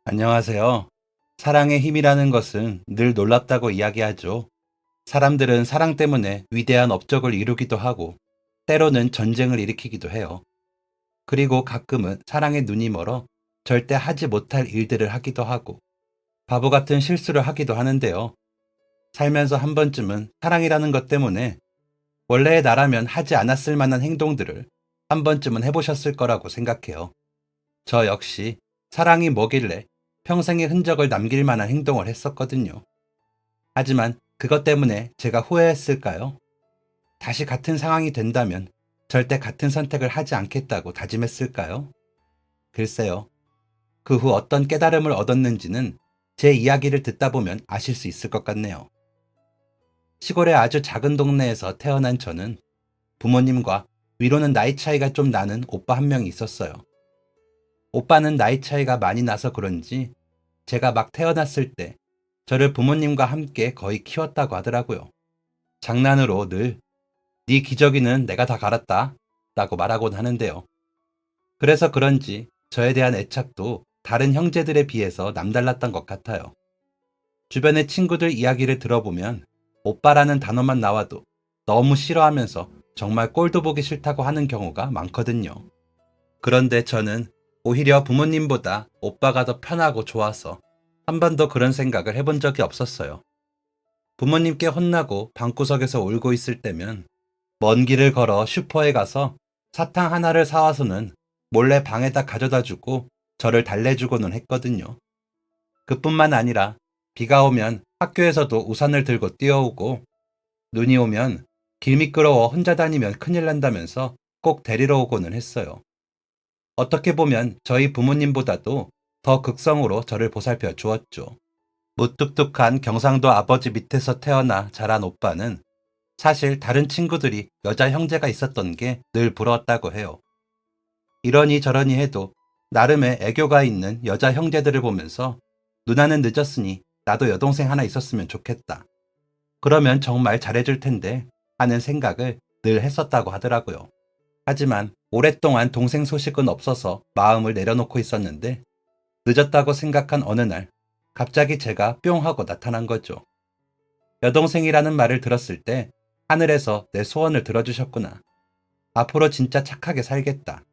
안녕하세요. 사랑의 힘이라는 것은 늘 놀랍다고 이야기하죠. 사람들은 사랑 때문에 위대한 업적을 이루기도 하고, 때로는 전쟁을 일으키기도 해요. 그리고 가끔은 사랑에 눈이 멀어 절대 하지 못할 일들을 하기도 하고, 바보 같은 실수를 하기도 하는데요. 살면서 한 번쯤은 사랑이라는 것 때문에 원래의 나라면 하지 않았을 만한 행동들을 한 번쯤은 해보셨을 거라고 생각해요. 저 역시 사랑이 뭐길래 평생의 흔적을 남길 만한 행동을 했었거든요. 하지만 그것 때문에 제가 후회했을까요? 다시 같은 상황이 된다면 절대 같은 선택을 하지 않겠다고 다짐했을까요? 글쎄요. 그 후 어떤 깨달음을 얻었는지는 제 이야기를 듣다 보면 아실 수 있을 것 같네요. 시골의 아주 작은 동네에서 태어난 저는 부모님과 위로는 나이 차이가 좀 나는 오빠 한 명이 있었어요. 오빠는 나이 차이가 많이 나서 그런지 제가 막 태어났을 때 저를 부모님과 함께 거의 키웠다고 하더라고요. 장난으로 늘 "네 기저귀는 내가 다 갈았다" 라고 말하곤 하는데요. 그래서 그런지 저에 대한 애착도 다른 형제들에 비해서 남달랐던 것 같아요. 주변의 친구들 이야기를 들어보면 오빠라는 단어만 나와도 너무 싫어하면서 정말 꼴도 보기 싫다고 하는 경우가 많거든요. 그런데 저는 오히려 부모님보다 오빠가 더 편하고 좋아서 한 번도 그런 생각을 해본 적이 없었어요. 부모님께 혼나고 방구석에서 울고 있을 때면 먼 길을 걸어 슈퍼에 가서 사탕 하나를 사와서는 몰래 방에다 가져다 주고 저를 달래주고는 했거든요. 그뿐만 아니라 비가 오면 학교에서도 우산을 들고 뛰어오고, 눈이 오면 길 미끄러워 혼자 다니면 큰일 난다면서 꼭 데리러 오고는 했어요. 어떻게 보면 저희 부모님보다도 더 극성으로 저를 보살펴 주었죠. 무뚝뚝한 경상도 아버지 밑에서 태어나 자란 오빠는 사실 다른 친구들이 여자 형제가 있었던 게 늘 부러웠다고 해요. 이러니 저러니 해도 나름의 애교가 있는 여자 형제들을 보면서 누나는 늦었으니 나도 여동생 하나 있었으면 좋겠다, 그러면 정말 잘해줄 텐데 하는 생각을 늘 했었다고 하더라고요. 하지만 오랫동안 동생 소식은 없어서 마음을 내려놓고 있었는데, 늦었다고 생각한 어느 날 갑자기 제가 뿅 하고 나타난 거죠. 여동생이라는 말을 들었을 때 하늘에서 내 소원을 들어주셨구나. 앞으로 진짜 착하게 살겠다.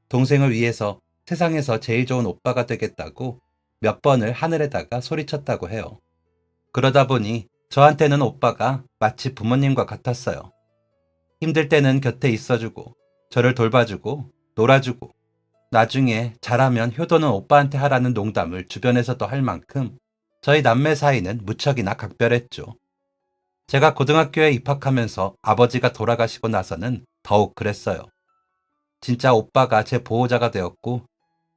동생을 위해서 세상에서 제일 좋은 오빠가 되겠다고 몇 번을 하늘에다가 소리쳤다고 해요. 그러다 보니 저한테는 오빠가 마치 부모님과 같았어요. 힘들 때는 곁에 있어주고, 저를 돌봐주고, 놀아주고, 나중에 잘하면 효도는 오빠한테 하라는 농담을 주변에서도 할 만큼 저희 남매 사이는 무척이나 각별했죠. 제가 고등학교에 입학하면서 아버지가 돌아가시고 나서는 더욱 그랬어요. 진짜 오빠가 제 보호자가 되었고,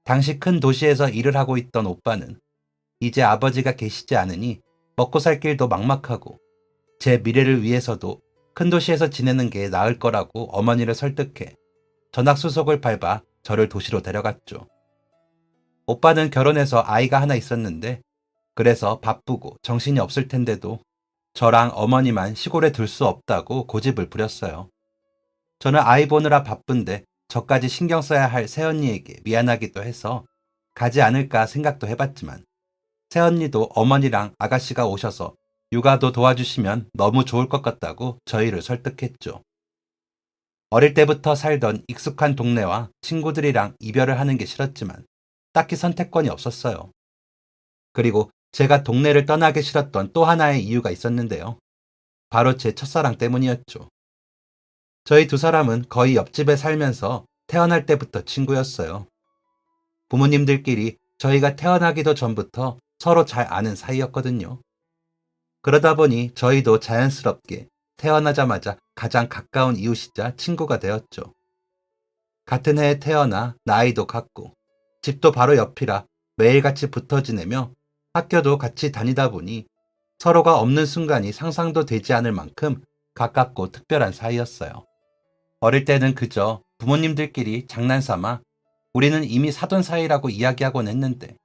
당시 큰 도시에서 일을 하고 있던 오빠는 이제 아버지가 계시지 않으니 먹고 살 길도 막막하고, 제 미래를 위해서도 큰 도시에서 지내는 게 나을 거라고 어머니를 설득해 전학수속을 밟아 저를 도시로 데려갔죠. 오빠는 결혼해서 아이가 하나 있었는데, 그래서 바쁘고 정신이 없을 텐데도 저랑 어머니만 시골에 둘 수 없다고 고집을 부렸어요. 저는 아이 보느라 바쁜데 저까지 신경 써야 할 새언니에게 미안하기도 해서 가지 않을까 생각도 해봤지만, 새언니도 어머니랑 아가씨가 오셔서 육아도 도와주시면 너무 좋을 것 같다고 저희를 설득했죠. 어릴 때부터 살던 익숙한 동네와 친구들이랑 이별을 하는 게 싫었지만 딱히 선택권이 없었어요. 그리고 제가 동네를 떠나기 싫었던 또 하나의 이유가 있었는데요. 바로 제 첫사랑 때문이었죠. 저희 두 사람은 거의 옆집에 살면서 태어날 때부터 친구였어요. 부모님들끼리 저희가 태어나기도 전부터 서로 잘 아는 사이였거든요. 그러다 보니 저희도 자연스럽게 태어나자마자 가장 가까운 이웃이자 친구가 되었죠. 같은 해에 태어나 나이도 같고 집도 바로 옆이라 매일같이 붙어 지내며 학교도 같이 다니다 보니 서로가 없는 순간이 상상도 되지 않을 만큼 가깝고 특별한 사이였어요. 어릴 때는 그저 부모님들끼리 장난삼아 우리는 이미 사돈 사이라고 이야기하곤 했는데,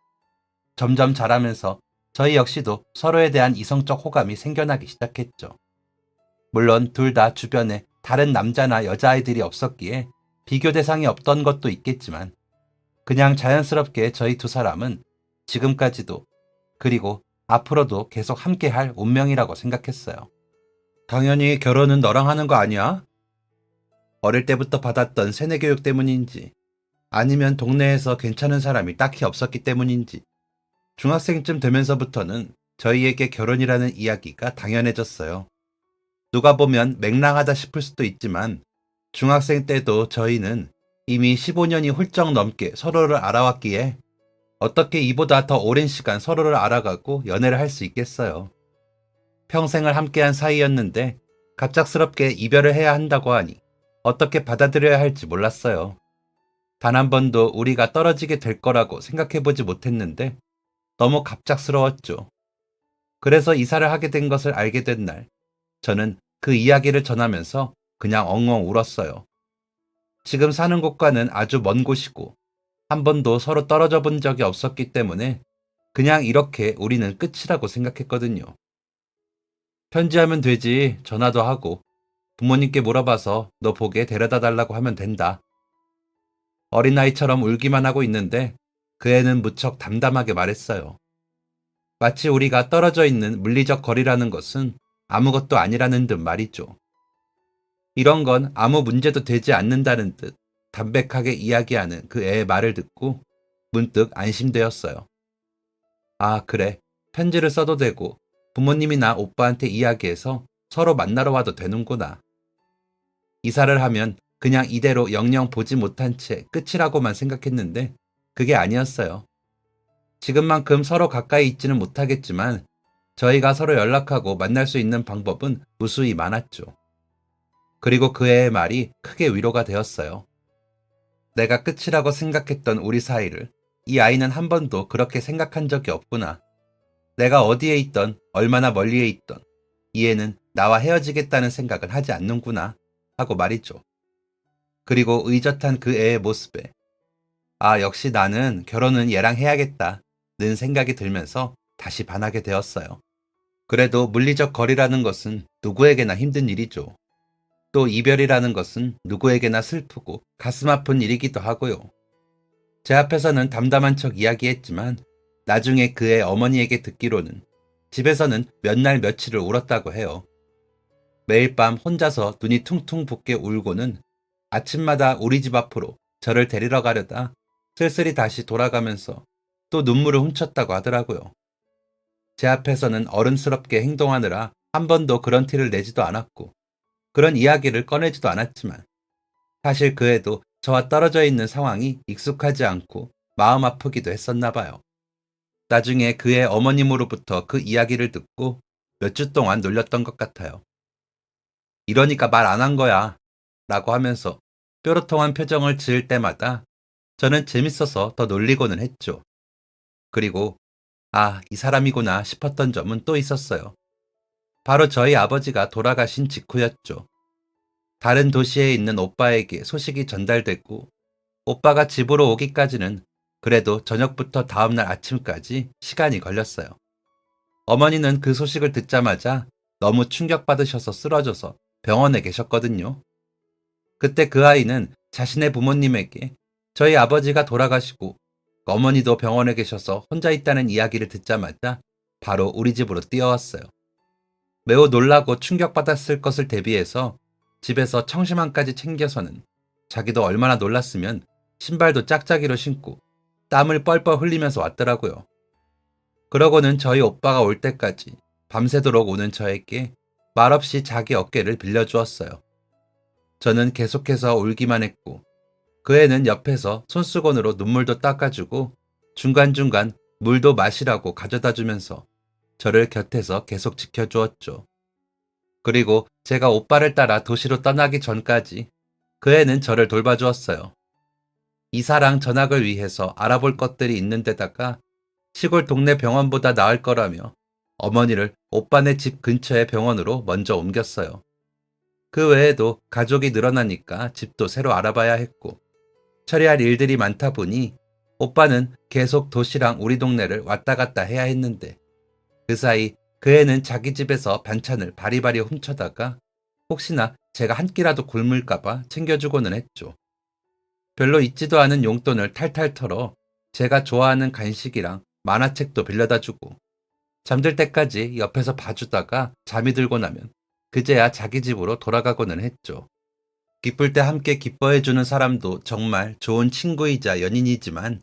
점점 자라면서 저희 역시도 서로에 대한 이성적 호감이 생겨나기 시작했죠. 물론 둘 다 주변에 다른 남자나 여자아이들이 없었기에 비교 대상이 없던 것도 있겠지만, 그냥 자연스럽게 저희 두 사람은 지금까지도, 그리고 앞으로도 계속 함께할 운명이라고 생각했어요. 당연히 결혼은 너랑 하는 거 아니야? 어릴 때부터 받았던 세뇌교육 때문인지, 아니면 동네에서 괜찮은 사람이 딱히 없었기 때문인지, 중학생쯤 되면서부터는 저희에게 결혼이라는 이야기가 당연해졌어요. 누가 보면 맹랑하다 싶을 수도 있지만, 중학생 때도 저희는 이미 15년이 훌쩍 넘게 서로를 알아왔기에 어떻게 이보다 더 오랜 시간 서로를 알아가고 연애를 할 수 있겠어요. 평생을 함께한 사이였는데 갑작스럽게 이별을 해야 한다고 하니 어떻게 받아들여야 할지 몰랐어요. 단 한 번도 우리가 떨어지게 될 거라고 생각해보지 못했는데 너무 갑작스러웠죠. 그래서 이사를 하게 된 것을 알게 된 날, 저는 그 이야기를 전하면서 그냥 엉엉 울었어요. 지금 사는 곳과는 아주 먼 곳이고 한 번도 서로 떨어져 본 적이 없었기 때문에 그냥 이렇게 우리는 끝이라고 생각했거든요. 편지하면 되지. 전화도 하고 부모님께 물어봐서 너 보게 데려다 달라고 하면 된다. 어린아이처럼 울기만 하고 있는데 그 애는 무척 담담하게 말했어요. 마치 우리가 떨어져 있는 물리적 거리라는 것은 아무것도 아니라는 듯 말이죠. 이런 건 아무 문제도 되지 않는다는 듯 담백하게 이야기하는 그 애의 말을 듣고 문득 안심되었어요. 아, 그래. 편지를 써도 되고 부모님이나 오빠한테 이야기해서 서로 만나러 와도 되는구나. 이사를 하면 그냥 이대로 영영 보지 못한 채 끝이라고만 생각했는데 그게 아니었어요. 지금만큼 서로 가까이 있지는 못하겠지만 저희가 서로 연락하고 만날 수 있는 방법은 무수히 많았죠. 그리고 그 애의 말이 크게 위로가 되었어요. 내가 끝이라고 생각했던 우리 사이를 이 아이는 한 번도 그렇게 생각한 적이 없구나. 내가 어디에 있던 얼마나 멀리에 있던 이 애는 나와 헤어지겠다는 생각은 하지 않는구나 하고 말이죠. 그리고 의젓한 그 애의 모습에 아, 역시 나는 결혼은 얘랑 해야겠다 는 생각이 들면서 다시 반하게 되었어요. 그래도 물리적 거리라는 것은 누구에게나 힘든 일이죠. 또 이별이라는 것은 누구에게나 슬프고 가슴 아픈 일이기도 하고요. 제 앞에서는 담담한 척 이야기했지만 나중에 그의 어머니에게 듣기로는 집에서는 몇 날 며칠을 울었다고 해요. 매일 밤 혼자서 눈이 퉁퉁 붓게 울고는 아침마다 우리 집 앞으로 저를 데리러 가려다 쓸쓸히 다시 돌아가면서 또 눈물을 훔쳤다고 하더라고요. 제 앞에서는 어른스럽게 행동하느라 한 번도 그런 티를 내지도 않았고 그런 이야기를 꺼내지도 않았지만 사실 그 애도 저와 떨어져 있는 상황이 익숙하지 않고 마음 아프기도 했었나 봐요. 나중에 그의 어머님으로부터 그 이야기를 듣고 몇 주 동안 놀렸던 것 같아요. 이러니까 말 안 한 거야 라고 하면서 뾰루통한 표정을 지을 때마다 저는 재밌어서 더 놀리고는 했죠. 그리고 아, 이 사람이구나 싶었던 점은 또 있었어요. 바로 저희 아버지가 돌아가신 직후였죠. 다른 도시에 있는 오빠에게 소식이 전달됐고 오빠가 집으로 오기까지는 그래도 저녁부터 다음날 아침까지 시간이 걸렸어요. 어머니는 그 소식을 듣자마자 너무 충격받으셔서 쓰러져서 병원에 계셨거든요. 그때 그 아이는 자신의 부모님에게 저희 아버지가 돌아가시고 어머니도 병원에 계셔서 혼자 있다는 이야기를 듣자마자 바로 우리 집으로 뛰어왔어요. 매우 놀라고 충격받았을 것을 대비해서 집에서 청심환까지 챙겨서는 자기도 얼마나 놀랐으면 신발도 짝짝이로 신고 땀을 뻘뻘 흘리면서 왔더라고요. 그러고는 저희 오빠가 올 때까지 밤새도록 우는 저에게 말없이 자기 어깨를 빌려주었어요. 저는 계속해서 울기만 했고 그 애는 옆에서 손수건으로 눈물도 닦아주고 중간중간 물도 마시라고 가져다 주면서 저를 곁에서 계속 지켜주었죠. 그리고 제가 오빠를 따라 도시로 떠나기 전까지 그 애는 저를 돌봐주었어요. 이사랑 전학을 위해서 알아볼 것들이 있는 데다가 시골 동네 병원보다 나을 거라며 어머니를 오빠네 집 근처의 병원으로 먼저 옮겼어요. 그 외에도 가족이 늘어나니까 집도 새로 알아봐야 했고 처리할 일들이 많다 보니 오빠는 계속 도시랑 우리 동네를 왔다 갔다 해야 했는데 그 사이 그 애는 자기 집에서 반찬을 바리바리 훔쳐다가 혹시나 제가 한 끼라도 굶을까봐 챙겨주고는 했죠. 별로 있지도 않은 용돈을 탈탈 털어 제가 좋아하는 간식이랑 만화책도 빌려다 주고 잠들 때까지 옆에서 봐주다가 잠이 들고 나면 그제야 자기 집으로 돌아가고는 했죠. 기쁠 때 함께 기뻐해주는 사람도 정말 좋은 친구이자 연인이지만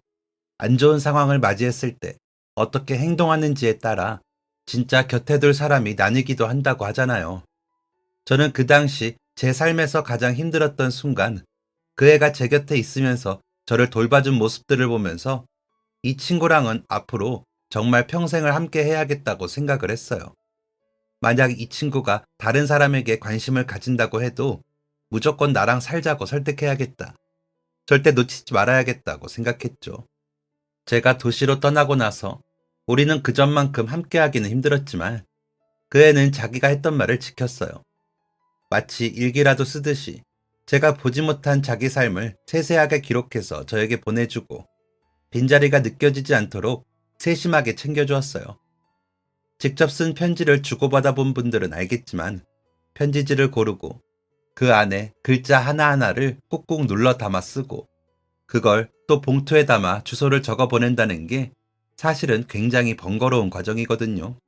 안 좋은 상황을 맞이했을 때 어떻게 행동하는지에 따라 진짜 곁에 둘 사람이 나뉘기도 한다고 하잖아요. 저는 그 당시 제 삶에서 가장 힘들었던 순간 그 애가 제 곁에 있으면서 저를 돌봐준 모습들을 보면서 이 친구랑은 앞으로 정말 평생을 함께 해야겠다고 생각을 했어요. 만약 이 친구가 다른 사람에게 관심을 가진다고 해도 무조건 나랑 살자고 설득해야겠다. 절대 놓치지 말아야겠다고 생각했죠. 제가 도시로 떠나고 나서 우리는 그전만큼 함께하기는 힘들었지만 그 애는 자기가 했던 말을 지켰어요. 마치 일기라도 쓰듯이 제가 보지 못한 자기 삶을 세세하게 기록해서 저에게 보내주고 빈자리가 느껴지지 않도록 세심하게 챙겨주었어요. 직접 쓴 편지를 주고받아 본 분들은 알겠지만 편지지를 고르고 그 안에 글자 하나하나를 꾹꾹 눌러 담아 쓰고 그걸 또 봉투에 담아 주소를 적어 보낸다는 게 사실은 굉장히 번거로운 과정이거든요.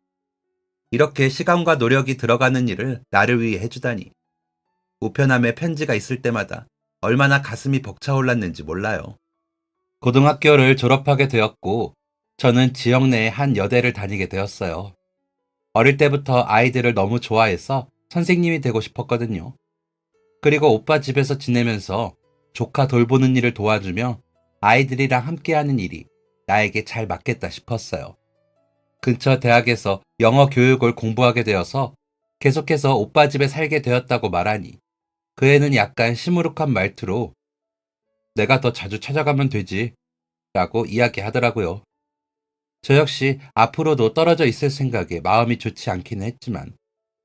이렇게 시간과 노력이 들어가는 일을 나를 위해 해주다니. 우편함에 편지가 있을 때마다 얼마나 가슴이 벅차올랐는지 몰라요. 고등학교를 졸업하게 되었고 저는 지역 내의 한 여대를 다니게 되었어요. 어릴 때부터 아이들을 너무 좋아해서 선생님이 되고 싶었거든요. 그리고 오빠 집에서 지내면서 조카 돌보는 일을 도와주며 아이들이랑 함께하는 일이 나에게 잘 맞겠다 싶었어요. 근처 대학에서 영어 교육을 공부하게 되어서 계속해서 오빠 집에 살게 되었다고 말하니 그 애는 약간 시무룩한 말투로 내가 더 자주 찾아가면 되지 라고 이야기하더라고요. 저 역시 앞으로도 떨어져 있을 생각에 마음이 좋지 않기는 했지만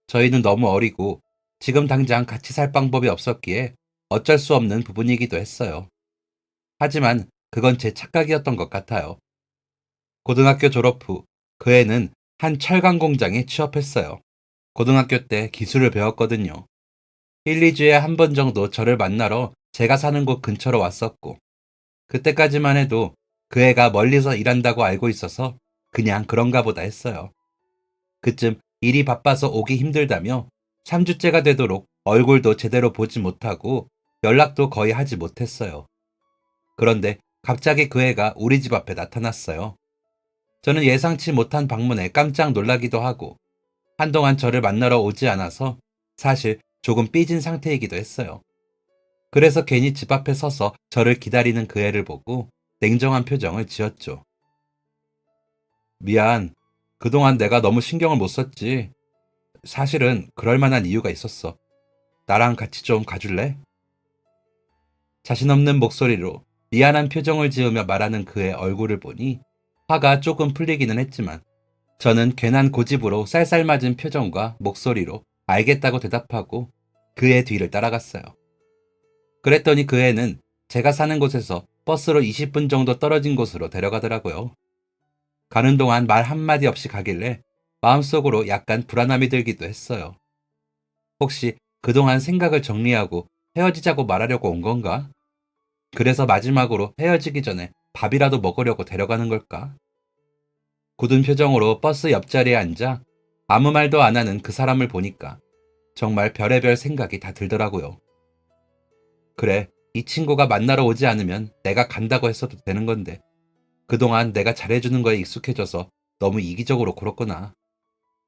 저희는 너무 어리고 지금 당장 같이 살 방법이 없었기에 어쩔 수 없는 부분이기도 했어요. 하지만 그건 제 착각이었던 것 같아요. 고등학교 졸업 후 그 애는 한 철강 공장에 취업했어요. 고등학교 때 기술을 배웠거든요. 1, 2주에 한 번 정도 저를 만나러 제가 사는 곳 근처로 왔었고 그때까지만 해도 그 애가 멀리서 일한다고 알고 있어서 그냥 그런가 보다 했어요. 그쯤 일이 바빠서 오기 힘들다며 3주째가 되도록 얼굴도 제대로 보지 못하고 연락도 거의 하지 못했어요. 그런데 갑자기 그 애가 우리 집 앞에 나타났어요. 저는 예상치 못한 방문에 깜짝 놀라기도 하고 한동안 저를 만나러 오지 않아서 사실 조금 삐진 상태이기도 했어요. 그래서 괜히 집 앞에 서서 저를 기다리는 그 애를 보고 냉정한 표정을 지었죠. 미안. 그동안 내가 너무 신경을 못 썼지. 사실은 그럴 만한 이유가 있었어. 나랑 같이 좀 가줄래? 자신 없는 목소리로 미안한 표정을 지으며 말하는 그의 얼굴을 보니 화가 조금 풀리기는 했지만 저는 괜한 고집으로 쌀쌀맞은 표정과 목소리로 알겠다고 대답하고 그의 뒤를 따라갔어요. 그랬더니 그 애는 제가 사는 곳에서 버스로 20분 정도 떨어진 곳으로 데려가더라고요. 가는 동안 말 한마디 없이 가길래 마음속으로 약간 불안함이 들기도 했어요. 혹시 그동안 생각을 정리하고 헤어지자고 말하려고 온 건가? 그래서 마지막으로 헤어지기 전에 밥이라도 먹으려고 데려가는 걸까? 굳은 표정으로 버스 옆자리에 앉아 아무 말도 안 하는 그 사람을 보니까 정말 별의별 생각이 다 들더라고요. 그래, 이 친구가 만나러 오지 않으면 내가 간다고 했어도 되는 건데 그동안 내가 잘해주는 거에 익숙해져서 너무 이기적으로 굴었구나.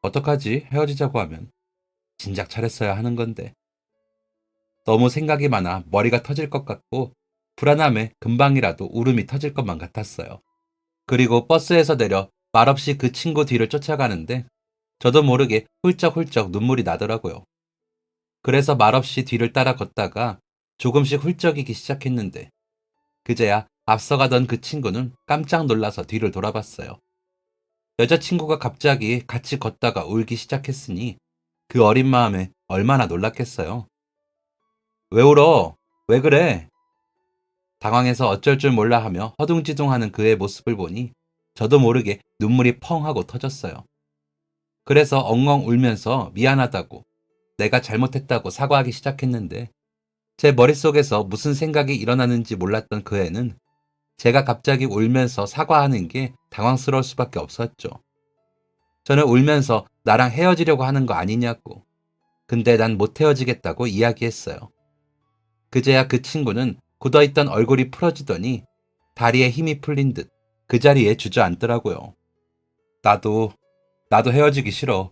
어떡하지? 헤어지자고 하면. 진작 잘했어야 하는 건데. 너무 생각이 많아 머리가 터질 것 같고 불안함에 금방이라도 울음이 터질 것만 같았어요. 그리고 버스에서 내려 말없이 그 친구 뒤를 쫓아가는데 저도 모르게 훌쩍훌쩍 눈물이 나더라고요. 그래서 말없이 뒤를 따라 걷다가 조금씩 훌쩍이기 시작했는데 그제야 앞서가던 그 친구는 깜짝 놀라서 뒤를 돌아봤어요. 여자친구가 갑자기 같이 걷다가 울기 시작했으니 그 어린 마음에 얼마나 놀랐겠어요. 왜 울어? 왜 그래? 당황해서 어쩔 줄 몰라 하며 허둥지둥하는 그의 모습을 보니 저도 모르게 눈물이 펑 하고 터졌어요. 그래서 엉엉 울면서 미안하다고 내가 잘못했다고 사과하기 시작했는데 제 머릿속에서 무슨 생각이 일어나는지 몰랐던 그 애는 제가 갑자기 울면서 사과하는 게 당황스러울 수밖에 없었죠. 저는 울면서 나랑 헤어지려고 하는 거 아니냐고. 근데 난 못 헤어지겠다고 이야기했어요. 그제야 그 친구는 굳어있던 얼굴이 풀어지더니 다리에 힘이 풀린 듯 그 자리에 주저앉더라고요. 나도 헤어지기 싫어.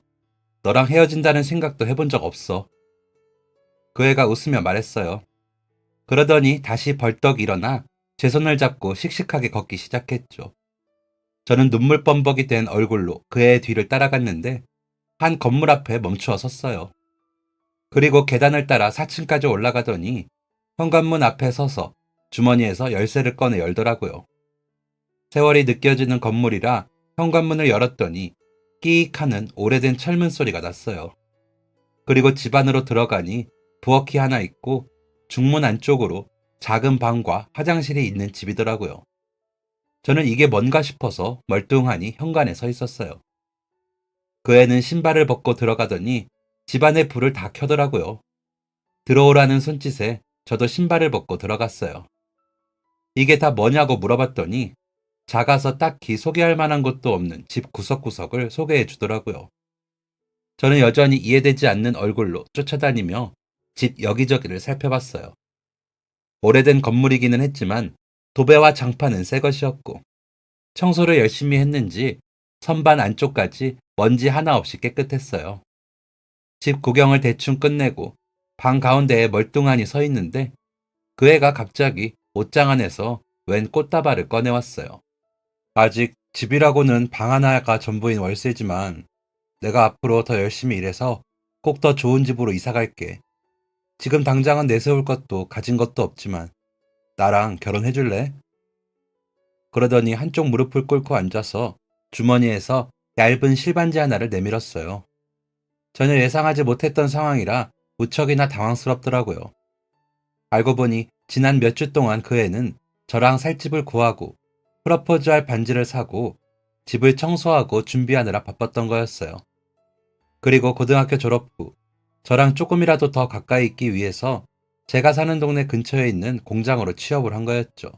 너랑 헤어진다는 생각도 해본 적 없어. 그 애가 웃으며 말했어요. 그러더니 다시 벌떡 일어나 제 손을 잡고 씩씩하게 걷기 시작했죠. 저는 눈물 범벅이 된 얼굴로 그 애의 뒤를 따라갔는데 한 건물 앞에 멈추어 섰어요. 그리고 계단을 따라 4층까지 올라가더니 현관문 앞에 서서 주머니에서 열쇠를 꺼내 열더라고요. 세월이 느껴지는 건물이라 현관문을 열었더니 끼익 하는 오래된 철문 소리가 났어요. 그리고 집 안으로 들어가니 부엌이 하나 있고 중문 안쪽으로 작은 방과 화장실이 있는 집이더라고요. 저는 이게 뭔가 싶어서 멀뚱하니 현관에 서 있었어요. 그 애는 신발을 벗고 들어가더니 집안의 불을 다 켜더라고요. 들어오라는 손짓에 저도 신발을 벗고 들어갔어요. 이게 다 뭐냐고 물어봤더니 작아서 딱히 소개할 만한 것도 없는 집 구석구석을 소개해 주더라고요. 저는 여전히 이해되지 않는 얼굴로 쫓아다니며 집 여기저기를 살펴봤어요. 오래된 건물이기는 했지만 도배와 장판은 새 것이었고 청소를 열심히 했는지 선반 안쪽까지 먼지 하나 없이 깨끗했어요. 집 구경을 대충 끝내고 방 가운데에 멀뚱하니 서 있는데 그 애가 갑자기 옷장 안에서 웬 꽃다발을 꺼내왔어요. 아직 집이라고는 방 하나가 전부인 월세지만 내가 앞으로 더 열심히 일해서 꼭 더 좋은 집으로 이사 갈게. 지금 당장은 내세울 것도 가진 것도 없지만 나랑 결혼해 줄래? 그러더니 한쪽 무릎을 꿇고 앉아서 주머니에서 얇은 실반지 하나를 내밀었어요. 전혀 예상하지 못했던 상황이라 무척이나 당황스럽더라고요. 알고 보니 지난 몇 주 동안 그 애는 저랑 살 집을 구하고 프러포즈할 반지를 사고 집을 청소하고 준비하느라 바빴던 거였어요. 그리고 고등학교 졸업 후 저랑 조금이라도 더 가까이 있기 위해서 제가 사는 동네 근처에 있는 공장으로 취업을 한 거였죠.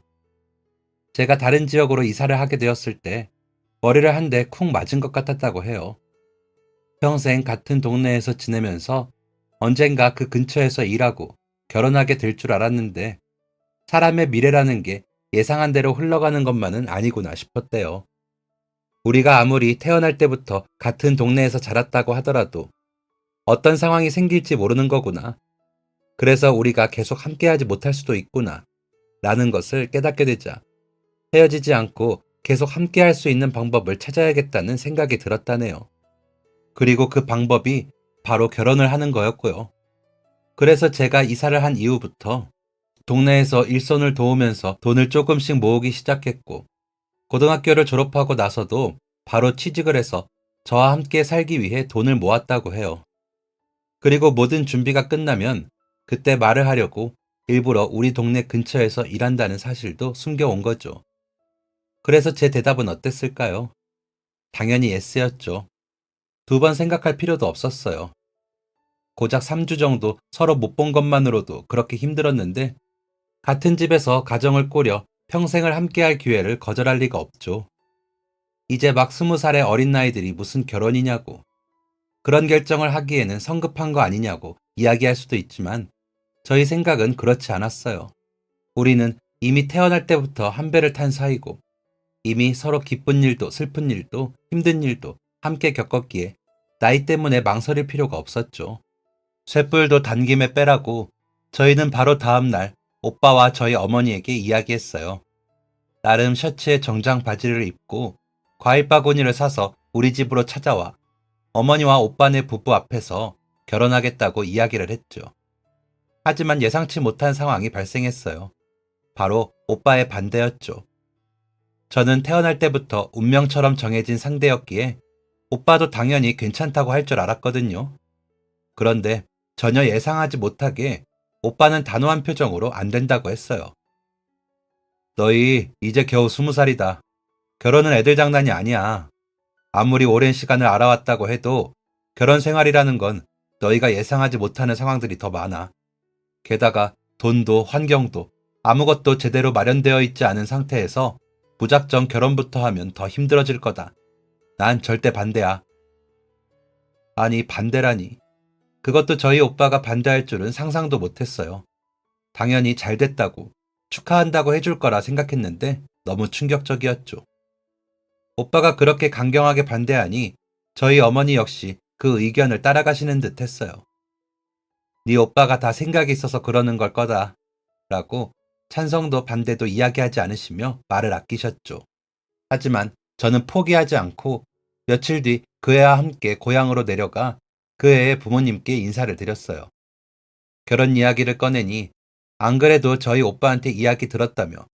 제가 다른 지역으로 이사를 하게 되었을 때 머리를 한 대 쿵 맞은 것 같았다고 해요. 평생 같은 동네에서 지내면서 언젠가 그 근처에서 일하고 결혼하게 될 줄 알았는데 사람의 미래라는 게 예상한 대로 흘러가는 것만은 아니구나 싶었대요. 우리가 아무리 태어날 때부터 같은 동네에서 자랐다고 하더라도 어떤 상황이 생길지 모르는 거구나. 그래서 우리가 계속 함께하지 못할 수도 있구나. 라는 것을 깨닫게 되자 헤어지지 않고 계속 함께할 수 있는 방법을 찾아야겠다는 생각이 들었다네요. 그리고 그 방법이 바로 결혼을 하는 거였고요. 그래서 제가 이사를 한 이후부터 동네에서 일손을 도우면서 돈을 조금씩 모으기 시작했고 고등학교를 졸업하고 나서도 바로 취직을 해서 저와 함께 살기 위해 돈을 모았다고 해요. 그리고 모든 준비가 끝나면 그때 말을 하려고 일부러 우리 동네 근처에서 일한다는 사실도 숨겨온 거죠. 그래서 제 대답은 어땠을까요? 당연히 예스였죠. 두 번 생각할 필요도 없었어요. 고작 3주 정도 서로 못 본 것만으로도 그렇게 힘들었는데 같은 집에서 가정을 꾸려 평생을 함께할 기회를 거절할 리가 없죠. 이제 막 20살의 어린 나이들이 무슨 결혼이냐고, 그런 결정을 하기에는 성급한 거 아니냐고 이야기할 수도 있지만 저희 생각은 그렇지 않았어요. 우리는 이미 태어날 때부터 한 배를 탄 사이고 이미 서로 기쁜 일도 슬픈 일도 힘든 일도 함께 겪었기에 나이 때문에 망설일 필요가 없었죠. 쇳불도 단김에 빼라고 저희는 바로 다음 날 오빠와 저희 어머니에게 이야기했어요. 나름 셔츠에 정장 바지를 입고 과일 바구니를 사서 우리 집으로 찾아와 어머니와 오빠네 부부 앞에서 결혼하겠다고 이야기를 했죠. 하지만 예상치 못한 상황이 발생했어요. 바로 오빠의 반대였죠. 저는 태어날 때부터 운명처럼 정해진 상대였기에 오빠도 당연히 괜찮다고 할 줄 알았거든요. 그런데 전혀 예상하지 못하게 오빠는 단호한 표정으로 안 된다고 했어요. 너희 이제 겨우 20살이다. 결혼은 애들 장난이 아니야. 아무리 오랜 시간을 알아왔다고 해도 결혼 생활이라는 건 너희가 예상하지 못하는 상황들이 더 많아. 게다가 돈도 환경도 아무것도 제대로 마련되어 있지 않은 상태에서 무작정 결혼부터 하면 더 힘들어질 거다. 난 절대 반대야. 아니, 반대라니. 그것도 저희 오빠가 반대할 줄은 상상도 못했어요. 당연히 잘 됐다고, 축하한다고 해줄 거라 생각했는데 너무 충격적이었죠. 오빠가 그렇게 강경하게 반대하니 저희 어머니 역시 그 의견을 따라가시는 듯 했어요. 네 오빠가 다 생각이 있어서 그러는 걸 거다. 라고 찬성도 반대도 이야기하지 않으시며 말을 아끼셨죠. 하지만 저는 포기하지 않고 며칠 뒤 그 애와 함께 고향으로 내려가 그 애의 부모님께 인사를 드렸어요. 결혼 이야기를 꺼내니 안 그래도 저희 오빠한테 이야기 들었다며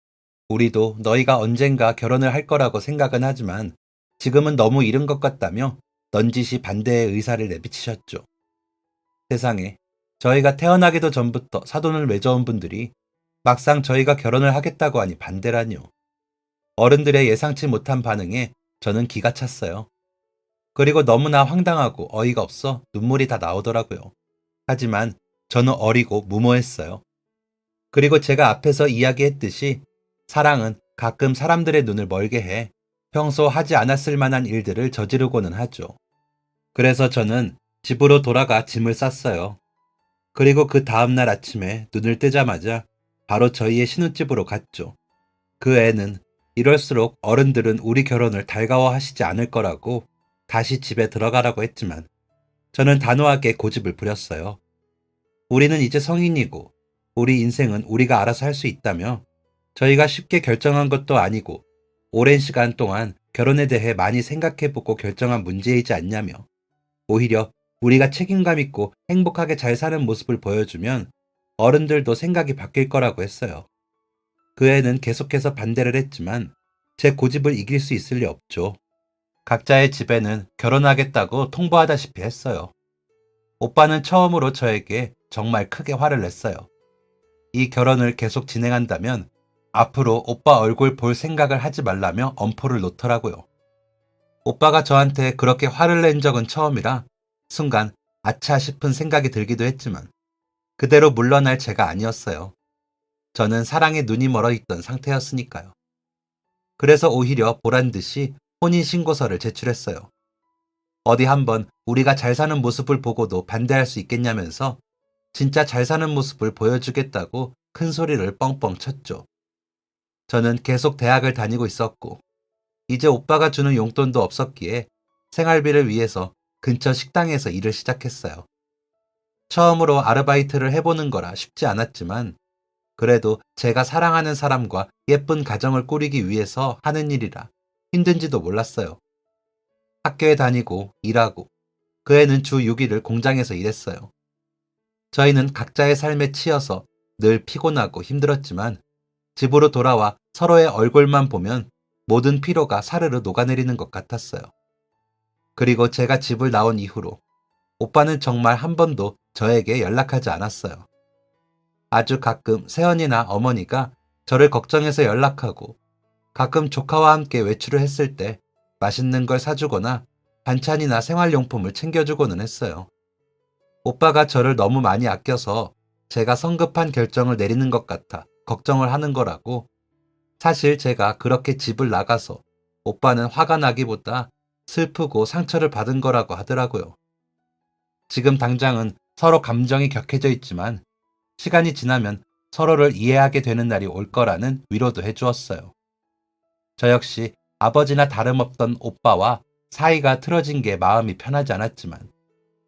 우리도 너희가 언젠가 결혼을 할 거라고 생각은 하지만 지금은 너무 이른 것 같다며 넌지시 반대의 의사를 내비치셨죠. 세상에, 저희가 태어나기도 전부터 사돈을 맺어온 분들이 막상 저희가 결혼을 하겠다고 하니 반대라뇨. 어른들의 예상치 못한 반응에 저는 기가 찼어요. 그리고 너무나 황당하고 어이가 없어 눈물이 다 나오더라고요. 하지만 저는 어리고 무모했어요. 그리고 제가 앞에서 이야기했듯이 사랑은 가끔 사람들의 눈을 멀게 해 평소 하지 않았을 만한 일들을 저지르고는 하죠. 그래서 저는 집으로 돌아가 짐을 쌌어요. 그리고 그 다음날 아침에 눈을 뜨자마자 바로 저희의 신혼집으로 갔죠. 그 애는 이럴수록 어른들은 우리 결혼을 달가워하시지 않을 거라고 다시 집에 들어가라고 했지만 저는 단호하게 고집을 부렸어요. 우리는 이제 성인이고 우리 인생은 우리가 알아서 할 수 있다며 저희가 쉽게 결정한 것도 아니고 오랜 시간 동안 결혼에 대해 많이 생각해보고 결정한 문제이지 않냐며 오히려 우리가 책임감 있고 행복하게 잘 사는 모습을 보여주면 어른들도 생각이 바뀔 거라고 했어요. 그 애는 계속해서 반대를 했지만 제 고집을 이길 수 있을 리 없죠. 각자의 집에는 결혼하겠다고 통보하다시피 했어요. 오빠는 처음으로 저에게 정말 크게 화를 냈어요. 이 결혼을 계속 진행한다면 앞으로 오빠 얼굴 볼 생각을 하지 말라며 엄포를 놓더라고요. 오빠가 저한테 그렇게 화를 낸 적은 처음이라 순간 아차 싶은 생각이 들기도 했지만 그대로 물러날 제가 아니었어요. 저는 사랑에 눈이 멀어 있던 상태였으니까요. 그래서 오히려 보란듯이 혼인신고서를 제출했어요. 어디 한번 우리가 잘 사는 모습을 보고도 반대할 수 있겠냐면서 진짜 잘 사는 모습을 보여주겠다고 큰 소리를 뻥뻥 쳤죠. 저는 계속 대학을 다니고 있었고 이제 오빠가 주는 용돈도 없었기에 생활비를 위해서 근처 식당에서 일을 시작했어요. 처음으로 아르바이트를 해보는 거라 쉽지 않았지만 그래도 제가 사랑하는 사람과 예쁜 가정을 꾸리기 위해서 하는 일이라 힘든지도 몰랐어요. 학교에 다니고 일하고 그 애는 주 6일을 공장에서 일했어요. 저희는 각자의 삶에 치여서 늘 피곤하고 힘들었지만 집으로 돌아와 서로의 얼굴만 보면 모든 피로가 사르르 녹아내리는 것 같았어요. 그리고 제가 집을 나온 이후로 오빠는 정말 한 번도 저에게 연락하지 않았어요. 아주 가끔 새언니나 어머니가 저를 걱정해서 연락하고 가끔 조카와 함께 외출을 했을 때 맛있는 걸 사주거나 반찬이나 생활용품을 챙겨주고는 했어요. 오빠가 저를 너무 많이 아껴서 제가 성급한 결정을 내리는 것 같아 걱정을 하는 거라고. 사실 제가 그렇게 집을 나가서 오빠는 화가 나기보다 슬프고 상처를 받은 거라고 하더라고요. 지금 당장은 서로 감정이 격해져 있지만 시간이 지나면 서로를 이해하게 되는 날이 올 거라는 위로도 해주었어요. 저 역시 아버지나 다름없던 오빠와 사이가 틀어진 게 마음이 편하지 않았지만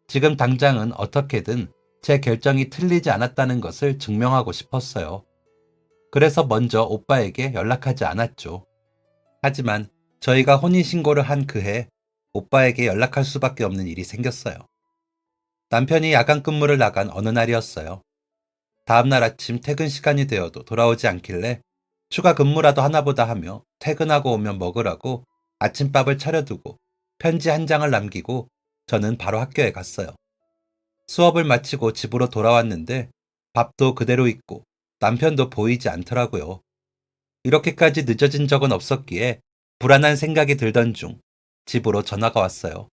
지금 당장은 어떻게든 제 결정이 틀리지 않았다는 것을 증명하고 싶었어요. 그래서 먼저 오빠에게 연락하지 않았죠. 하지만 저희가 혼인신고를 한 그해 오빠에게 연락할 수밖에 없는 일이 생겼어요. 남편이 야간 근무를 나간 어느 날이었어요. 다음날 아침 퇴근 시간이 되어도 돌아오지 않길래 추가 근무라도 하나보다 하며 퇴근하고 오면 먹으라고 아침밥을 차려두고 편지 한 장을 남기고 저는 바로 학교에 갔어요. 수업을 마치고 집으로 돌아왔는데 밥도 그대로 있고 남편도 보이지 않더라고요. 이렇게까지 늦어진 적은 없었기에 불안한 생각이 들던 중 집으로 전화가 왔어요.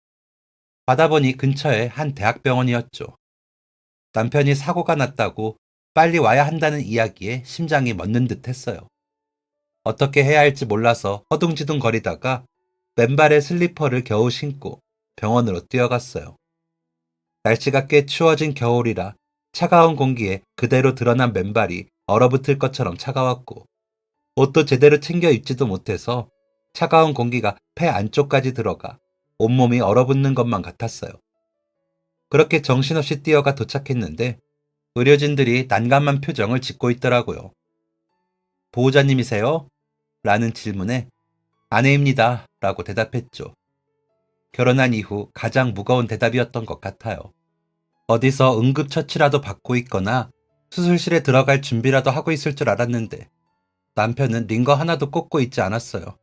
받아보니 근처에 한 대학병원이었죠. 남편이 사고가 났다고 빨리 와야 한다는 이야기에 심장이 멎는 듯 했어요. 어떻게 해야 할지 몰라서 허둥지둥 거리다가 맨발에 슬리퍼를 겨우 신고 병원으로 뛰어갔어요. 날씨가 꽤 추워진 겨울이라 차가운 공기에 그대로 드러난 맨발이 얼어붙을 것처럼 차가웠고 옷도 제대로 챙겨 입지도 못해서 차가운 공기가 폐 안쪽까지 들어가 온몸이 얼어붙는 것만 같았어요. 그렇게 정신없이 뛰어가 도착했는데 의료진들이 난감한 표정을 짓고 있더라고요. 보호자님이세요? 라는 질문에 아내입니다. 라고 대답했죠. 결혼한 이후 가장 무거운 대답이었던 것 같아요. 어디서 응급처치라도 받고 있거나 수술실에 들어갈 준비라도 하고 있을 줄 알았는데 남편은 링거 하나도 꽂고 있지 않았어요.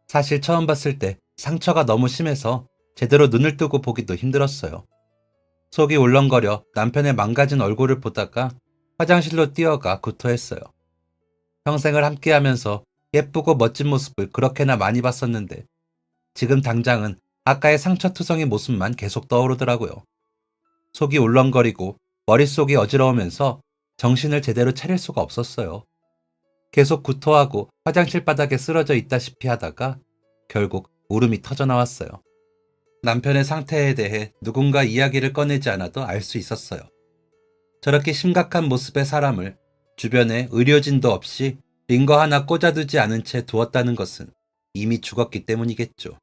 사실 처음 봤을 때 상처가 너무 심해서 제대로 눈을 뜨고 보기도 힘들었어요. 속이 울렁거려 남편의 망가진 얼굴을 보다가 화장실로 뛰어가 구토했어요. 평생을 함께하면서 예쁘고 멋진 모습을 그렇게나 많이 봤었는데 지금 당장은 아까의 상처투성이 모습만 계속 떠오르더라고요. 속이 울렁거리고 머릿속이 어지러우면서 정신을 제대로 차릴 수가 없었어요. 계속 구토하고 화장실 바닥에 쓰러져 있다시피 하다가 결국 울음이 터져나왔어요. 남편의 상태에 대해 누군가 이야기를 꺼내지 않아도 알 수 있었어요. 저렇게 심각한 모습의 사람을 주변에 의료진도 없이 링거 하나 꽂아두지 않은 채 두었다는 것은 이미 죽었기 때문이겠죠.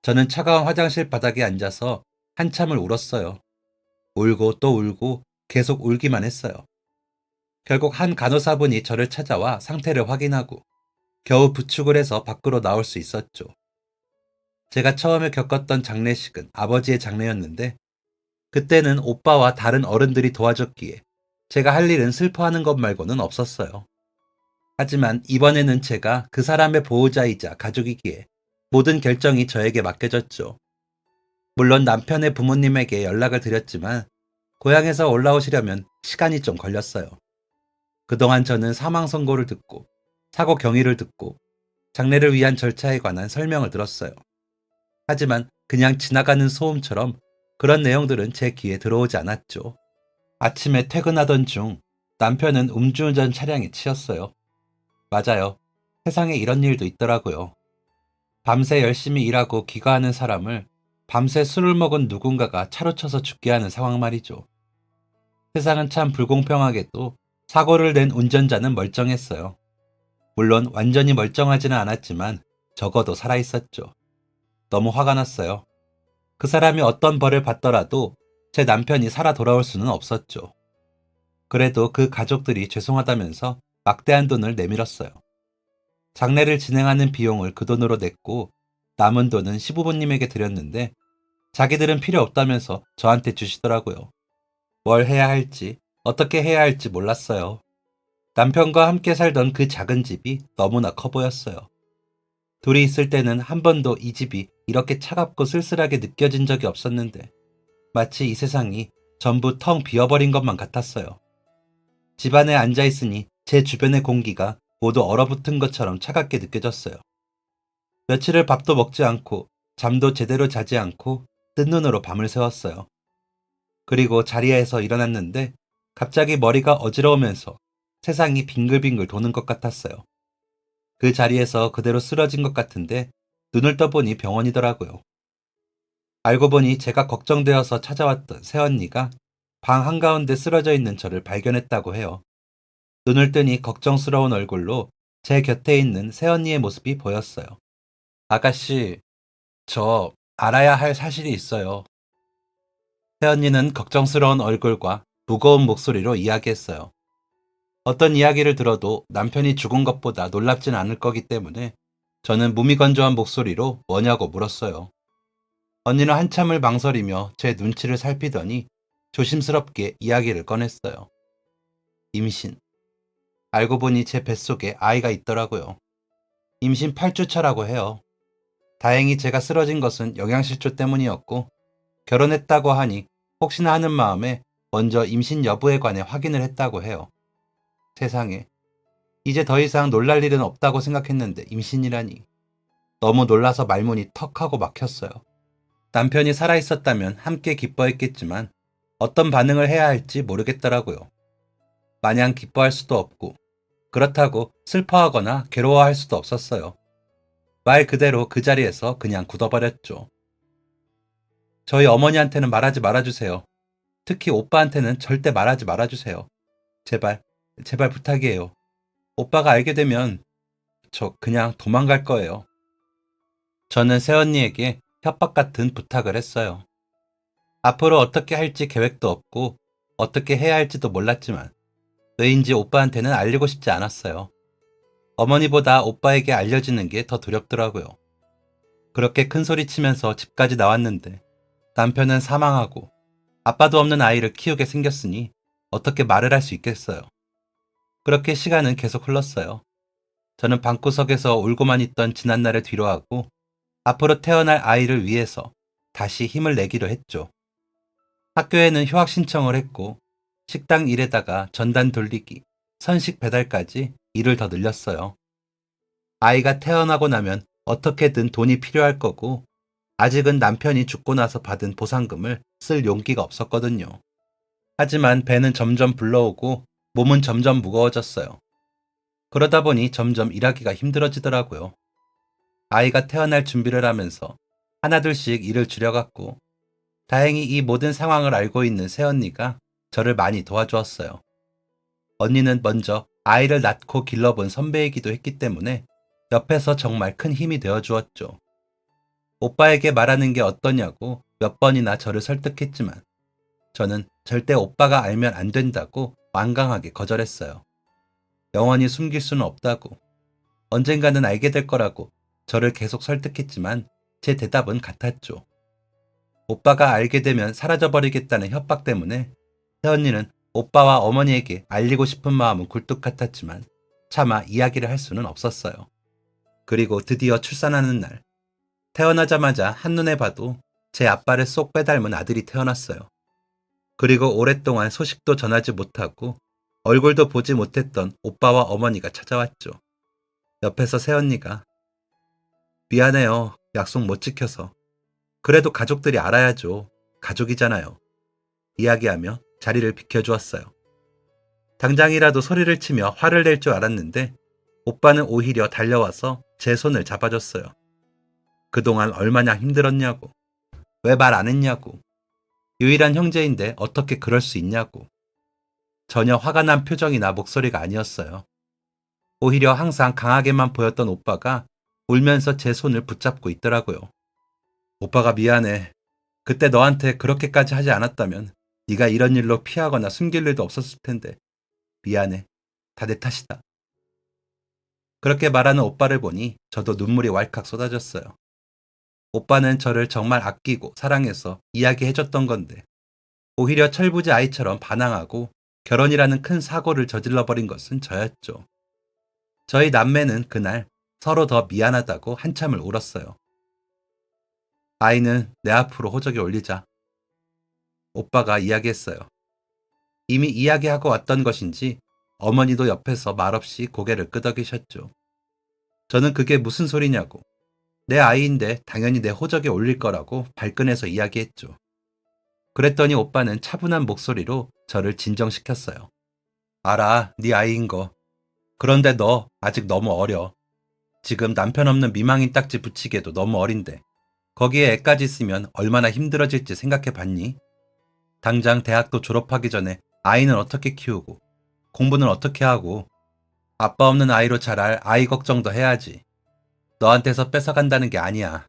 저는 차가운 화장실 바닥에 앉아서 한참을 울었어요. 울고 또 울고 계속 울기만 했어요. 결국 한 간호사분이 저를 찾아와 상태를 확인하고 겨우 부축을 해서 밖으로 나올 수 있었죠. 제가 처음에 겪었던 장례식은 아버지의 장례였는데 그때는 오빠와 다른 어른들이 도와줬기에 제가 할 일은 슬퍼하는 것 말고는 없었어요. 하지만 이번에는 제가 그 사람의 보호자이자 가족이기에 모든 결정이 저에게 맡겨졌죠. 물론 남편의 부모님에게 연락을 드렸지만 고향에서 올라오시려면 시간이 좀 걸렸어요. 그동안 저는 사망 선고를 듣고 사고 경위를 듣고 장례를 위한 절차에 관한 설명을 들었어요. 하지만 그냥 지나가는 소음처럼 그런 내용들은 제 귀에 들어오지 않았죠. 아침에 퇴근하던 중 남편은 음주운전 차량에 치였어요. 맞아요. 세상에 이런 일도 있더라고요. 밤새 열심히 일하고 귀가하는 사람을 밤새 술을 먹은 누군가가 차로 쳐서 죽게 하는 상황 말이죠. 세상은 참 불공평하게도 사고를 낸 운전자는 멀쩡했어요. 물론 완전히 멀쩡하지는 않았지만 적어도 살아있었죠. 너무 화가 났어요. 그 사람이 어떤 벌을 받더라도 제 남편이 살아 돌아올 수는 없었죠. 그래도 그 가족들이 죄송하다면서 막대한 돈을 내밀었어요. 장례를 진행하는 비용을 그 돈으로 냈고 남은 돈은 시부모님에게 드렸는데 자기들은 필요 없다면서 저한테 주시더라고요. 뭘 해야 할지, 어떻게 해야 할지 몰랐어요. 남편과 함께 살던 그 작은 집이 너무나 커 보였어요. 둘이 있을 때는 한 번도 이 집이 이렇게 차갑고 쓸쓸하게 느껴진 적이 없었는데 마치 이 세상이 전부 텅 비어버린 것만 같았어요. 집 안에 앉아 있으니 제 주변의 공기가 모두 얼어붙은 것처럼 차갑게 느껴졌어요. 며칠을 밥도 먹지 않고 잠도 제대로 자지 않고 뜬 눈으로 밤을 새웠어요. 그리고 자리에서 일어났는데 갑자기 머리가 어지러우면서 세상이 빙글빙글 도는 것 같았어요. 그 자리에서 그대로 쓰러진 것 같은데 눈을 떠보니 병원이더라고요. 알고 보니 제가 걱정되어서 찾아왔던 새언니가 방 한가운데 쓰러져 있는 저를 발견했다고 해요. 눈을 뜨니 걱정스러운 얼굴로 제 곁에 있는 새언니의 모습이 보였어요. 아가씨, 저 알아야 할 사실이 있어요. 새언니는 걱정스러운 얼굴과 무거운 목소리로 이야기했어요. 어떤 이야기를 들어도 남편이 죽은 것보다 놀랍진 않을 거기 때문에 저는 무미건조한 목소리로 뭐냐고 물었어요. 언니는 한참을 망설이며 제 눈치를 살피더니 조심스럽게 이야기를 꺼냈어요. 임신. 알고 보니 제 뱃속에 아이가 있더라고요. 임신 8주 차라고 해요. 다행히 제가 쓰러진 것은 영양실조 때문이었고 결혼했다고 하니 혹시나 하는 마음에 먼저 임신 여부에 관해 확인을 했다고 해요. 세상에. 이제 더 이상 놀랄 일은 없다고 생각했는데 임신이라니. 너무 놀라서 말문이 턱 하고 막혔어요. 남편이 살아있었다면 함께 기뻐했겠지만 어떤 반응을 해야 할지 모르겠더라고요. 마냥 기뻐할 수도 없고 그렇다고 슬퍼하거나 괴로워할 수도 없었어요. 말 그대로 그 자리에서 그냥 굳어버렸죠. 저희 어머니한테는 말하지 말아주세요. 특히 오빠한테는 절대 말하지 말아주세요. 제발, 제발 부탁이에요. 오빠가 알게 되면 저 그냥 도망갈 거예요. 저는 새언니에게 협박 같은 부탁을 했어요. 앞으로 어떻게 할지 계획도 없고 어떻게 해야 할지도 몰랐지만 왜인지 오빠한테는 알리고 싶지 않았어요. 어머니보다 오빠에게 알려지는 게 더 두렵더라고요. 그렇게 큰 소리 치면서 집까지 나왔는데 남편은 사망하고 아빠도 없는 아이를 키우게 생겼으니 어떻게 말을 할 수 있겠어요. 그렇게 시간은 계속 흘렀어요. 저는 방구석에서 울고만 있던 지난날을 뒤로하고 앞으로 태어날 아이를 위해서 다시 힘을 내기로 했죠. 학교에는 휴학 신청을 했고 식당 일에다가 전단 돌리기, 선식 배달까지 일을 더 늘렸어요. 아이가 태어나고 나면 어떻게든 돈이 필요할 거고 아직은 남편이 죽고 나서 받은 보상금을 쓸 용기가 없었거든요. 하지만 배는 점점 불러오고 몸은 점점 무거워졌어요. 그러다 보니 점점 일하기가 힘들어지더라고요. 아이가 태어날 준비를 하면서 하나둘씩 일을 줄여갔고 다행히 이 모든 상황을 알고 있는 새언니가 저를 많이 도와주었어요. 언니는 먼저 아이를 낳고 길러본 선배이기도 했기 때문에 옆에서 정말 큰 힘이 되어주었죠. 오빠에게 말하는 게 어떠냐고 몇 번이나 저를 설득했지만 저는 절대 오빠가 알면 안 된다고 완강하게 거절했어요. 영원히 숨길 수는 없다고, 언젠가는 알게 될 거라고 저를 계속 설득했지만 제 대답은 같았죠. 오빠가 알게 되면 사라져버리겠다는 협박 때문에 새언니는 오빠와 어머니에게 알리고 싶은 마음은 굴뚝 같았지만 차마 이야기를 할 수는 없었어요. 그리고 드디어 출산하는 날, 태어나자마자 한눈에 봐도 제 아빠를 쏙 빼닮은 아들이 태어났어요. 그리고 오랫동안 소식도 전하지 못하고 얼굴도 보지 못했던 오빠와 어머니가 찾아왔죠. 옆에서 새언니가 미안해요. 약속 못 지켜서. 그래도 가족들이 알아야죠. 가족이잖아요. 이야기하며 자리를 비켜주었어요. 당장이라도 소리를 치며 화를 낼 줄 알았는데 오빠는 오히려 달려와서 제 손을 잡아줬어요. 그동안 얼마나 힘들었냐고. 왜 말 안 했냐고. 유일한 형제인데 어떻게 그럴 수 있냐고. 전혀 화가 난 표정이나 목소리가 아니었어요. 오히려 항상 강하게만 보였던 오빠가 울면서 제 손을 붙잡고 있더라고요. 오빠가 미안해. 그때 너한테 그렇게까지 하지 않았다면 네가 이런 일로 피하거나 숨길 일도 없었을 텐데. 미안해. 다 내 탓이다. 그렇게 말하는 오빠를 보니 저도 눈물이 왈칵 쏟아졌어요. 오빠는 저를 정말 아끼고 사랑해서 이야기해줬던 건데 오히려 철부지 아이처럼 반항하고 결혼이라는 큰 사고를 저질러버린 것은 저였죠. 저희 남매는 그날 서로 더 미안하다고 한참을 울었어요. 아이는 내 앞으로 호적에 올리자. 오빠가 이야기했어요. 이미 이야기하고 왔던 것인지 어머니도 옆에서 말없이 고개를 끄덕이셨죠. 저는 그게 무슨 소리냐고. 내 아이인데 당연히 내 호적에 올릴 거라고 발끈해서 이야기했죠. 그랬더니 오빠는 차분한 목소리로 저를 진정시켰어요. 알아, 네 아이인 거. 그런데 너 아직 너무 어려. 지금 남편 없는 미망인 딱지 붙이기에도 너무 어린데 거기에 애까지 쓰면 얼마나 힘들어질지 생각해 봤니? 당장 대학도 졸업하기 전에 아이는 어떻게 키우고 공부는 어떻게 하고 아빠 없는 아이로 자랄 아이 걱정도 해야지. 너한테서 뺏어간다는 게 아니야.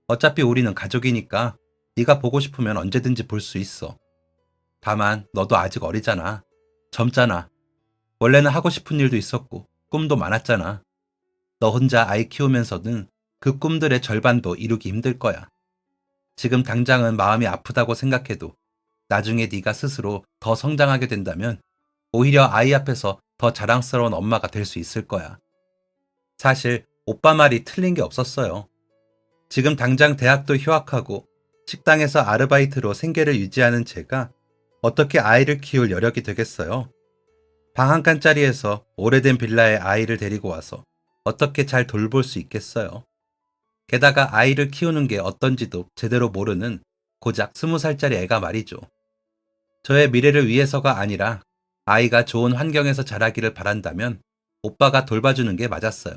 어차피 우리는 가족이니까 네가 보고 싶으면 언제든지 볼 수 있어. 다만 너도 아직 어리잖아. 젊잖아. 원래는 하고 싶은 일도 있었고 꿈도 많았잖아. 너 혼자 아이 키우면서는 그 꿈들의 절반도 이루기 힘들 거야. 지금 당장은 마음이 아프다고 생각해도 나중에 네가 스스로 더 성장하게 된다면 오히려 아이 앞에서 더 자랑스러운 엄마가 될 수 있을 거야. 사실 오빠 말이 틀린 게 없었어요. 지금 당장 대학도 휴학하고 식당에서 아르바이트로 생계를 유지하는 제가 어떻게 아이를 키울 여력이 되겠어요? 방 한 칸짜리에서 오래된 빌라에 아이를 데리고 와서 어떻게 잘 돌볼 수 있겠어요? 게다가 아이를 키우는 게 어떤지도 제대로 모르는 고작 20살짜리 애가 말이죠. 저의 미래를 위해서가 아니라 아이가 좋은 환경에서 자라기를 바란다면 오빠가 돌봐주는 게 맞았어요.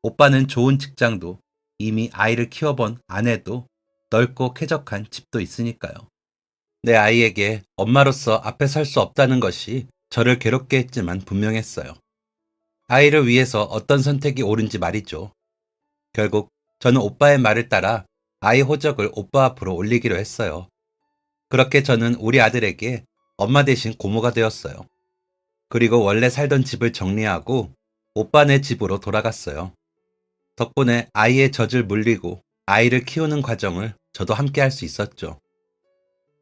오빠는 좋은 직장도 이미 아이를 키워본 아내도 넓고 쾌적한 집도 있으니까요. 내 아이에게 엄마로서 앞에 설 수 없다는 것이 저를 괴롭게 했지만 분명했어요. 아이를 위해서 어떤 선택이 옳은지 말이죠. 결국 저는 오빠의 말을 따라 아이 호적을 오빠 앞으로 올리기로 했어요. 그렇게 저는 우리 아들에게 엄마 대신 고모가 되었어요. 그리고 원래 살던 집을 정리하고 오빠네 집으로 돌아갔어요. 덕분에 아이의 젖을 물리고 아이를 키우는 과정을 저도 함께 할 수 있었죠.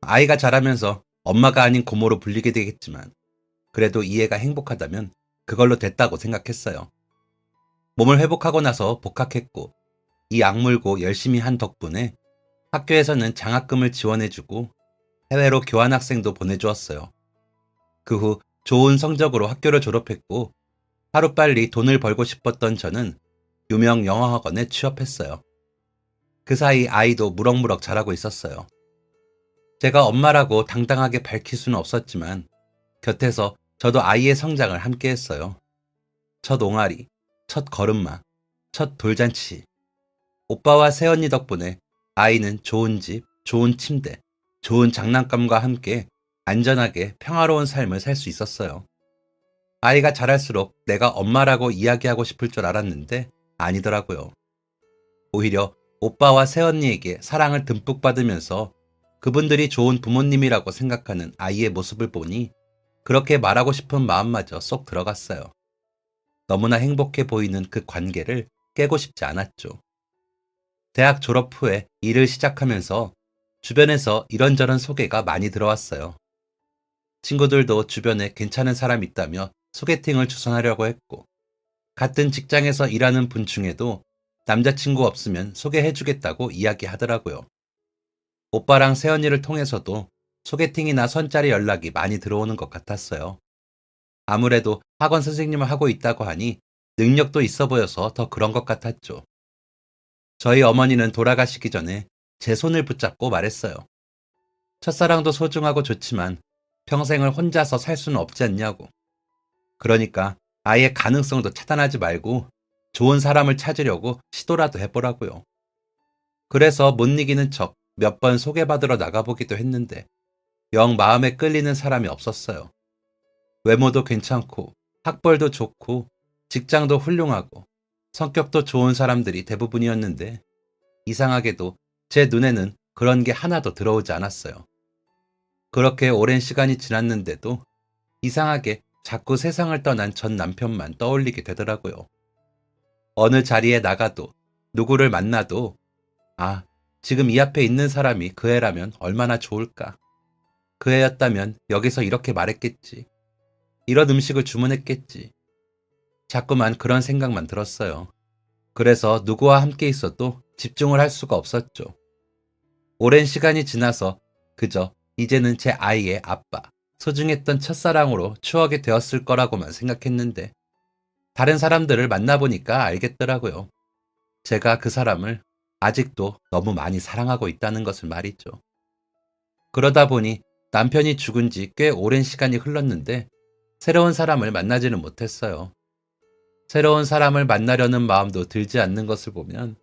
아이가 자라면서 엄마가 아닌 고모로 불리게 되겠지만 그래도 이해가 행복하다면 그걸로 됐다고 생각했어요. 몸을 회복하고 나서 복학했고 이 악물고 열심히 한 덕분에 학교에서는 장학금을 지원해주고 해외로 교환학생도 보내주었어요. 그 후 좋은 성적으로 학교를 졸업했고 하루빨리 돈을 벌고 싶었던 저는 유명 영어학원에 취업했어요. 그 사이 아이도 무럭무럭 자라고 있었어요. 제가 엄마라고 당당하게 밝힐 수는 없었지만 곁에서 저도 아이의 성장을 함께 했어요. 첫 옹알이, 첫 걸음마, 첫 돌잔치. 오빠와 새언니 덕분에 아이는 좋은 집, 좋은 침대, 좋은 장난감과 함께 안전하게 평화로운 삶을 살 수 있었어요. 아이가 자랄수록 내가 엄마라고 이야기하고 싶을 줄 알았는데 아니더라고요. 오히려 오빠와 새언니에게 사랑을 듬뿍 받으면서 그분들이 좋은 부모님이라고 생각하는 아이의 모습을 보니 그렇게 말하고 싶은 마음마저 쏙 들어갔어요. 너무나 행복해 보이는 그 관계를 깨고 싶지 않았죠. 대학 졸업 후에 일을 시작하면서 주변에서 이런저런 소개가 많이 들어왔어요. 친구들도 주변에 괜찮은 사람 있다며 소개팅을 주선하려고 했고, 같은 직장에서 일하는 분 중에도 남자친구 없으면 소개해주겠다고 이야기하더라고요. 오빠랑 새언니를 통해서도 소개팅이나 선짜리 연락이 많이 들어오는 것 같았어요. 아무래도 학원 선생님을 하고 있다고 하니 능력도 있어 보여서 더 그런 것 같았죠. 저희 어머니는 돌아가시기 전에 제 손을 붙잡고 말했어요. 첫사랑도 소중하고 좋지만 평생을 혼자서 살 수는 없지 않냐고. 그러니까 아예 가능성도 차단하지 말고 좋은 사람을 찾으려고 시도라도 해보라고요. 그래서 못 이기는 척 몇 번 소개받으러 나가보기도 했는데 영 마음에 끌리는 사람이 없었어요. 외모도 괜찮고 학벌도 좋고 직장도 훌륭하고 성격도 좋은 사람들이 대부분이었는데 이상하게도 제 눈에는 그런 게 하나도 들어오지 않았어요. 그렇게 오랜 시간이 지났는데도 이상하게 자꾸 세상을 떠난 전 남편만 떠올리게 되더라고요. 어느 자리에 나가도 누구를 만나도 아, 지금 이 앞에 있는 사람이 그 애라면 얼마나 좋을까. 그 애였다면 여기서 이렇게 말했겠지. 이런 음식을 주문했겠지. 자꾸만 그런 생각만 들었어요. 그래서 누구와 함께 있어도 집중을 할 수가 없었죠. 오랜 시간이 지나서 그저 이제는 제 아이의 아빠, 소중했던 첫사랑으로 추억이 되었을 거라고만 생각했는데 다른 사람들을 만나보니까 알겠더라고요. 제가 그 사람을 아직도 너무 많이 사랑하고 있다는 것을 말이죠. 그러다 보니 남편이 죽은 지 꽤 오랜 시간이 흘렀는데 새로운 사람을 만나지는 못했어요. 새로운 사람을 만나려는 마음도 들지 않는 것을 보면